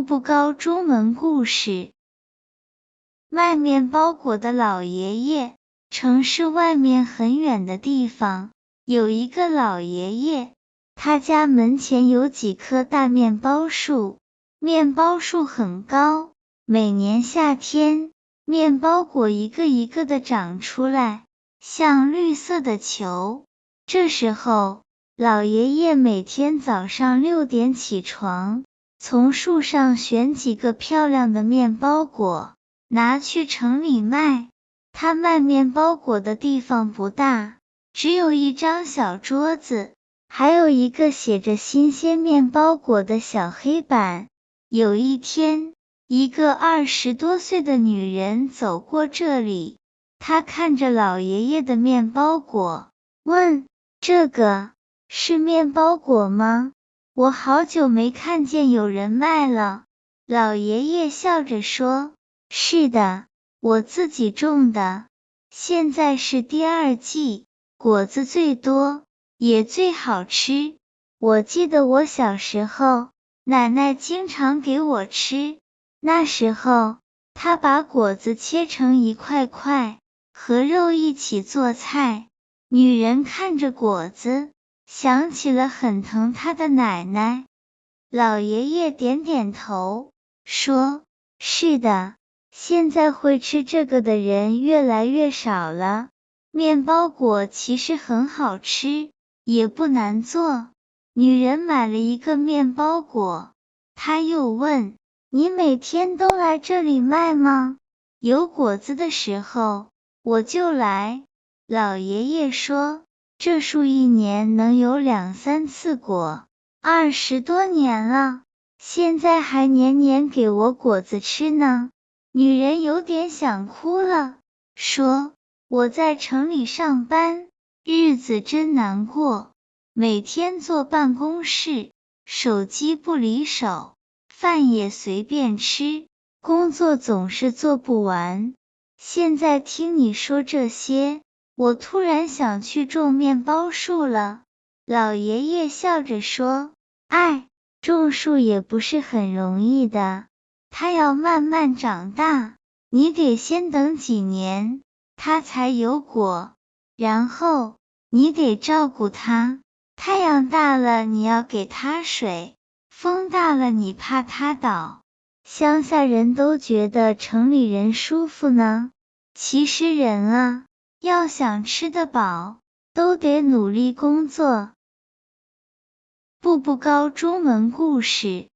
步步高中门故事。卖面包果的老爷爷。城市外面很远的地方，有一个老爷爷，他家门前有几棵大面包树，面包树很高，每年夏天，面包果一个一个的长出来，像绿色的球。这时候，老爷爷每天早上6点起床，从树上选几个漂亮的面包果，拿去城里卖。他卖面包果的地方不大，只有一张小桌子，还有一个写着新鲜面包果的小黑板。有一天，一个20多岁的女人走过这里，她看着老爷爷的面包果，问：这个是面包果吗？我好久没看见有人卖了。老爷爷笑着说：是的，我自己种的，现在是第2季，果子最多，也最好吃。我记得我小时候，奶奶经常给我吃，那时候，她把果子切成一块块，和肉一起做菜。女人看着果子，想起了很疼她的奶奶。老爷爷点点头，说：是的，现在会吃这个的人越来越少了。面包果其实很好吃，也不难做。女人买了一个面包果，她又问：你每天都来这里卖吗？有果子的时候，我就来。老爷爷说：这树一年能有2、3次果，20多年了，现在还年年给我果子吃呢。女人有点想哭了，说：我在城里上班，日子真难过，每天坐办公室，手机不离手，饭也随便吃，工作总是做不完。现在听你说这些，我突然想去种面包树了。老爷爷笑着说：种树也不是很容易的，它要慢慢长大，你得先等几年，它才有果，然后你得照顾它，太阳大了你要给它水，风大了你怕它倒。乡下人都觉得城里人舒服呢，其实人啊，要想吃得饱，都得努力工作。步步高中门故事。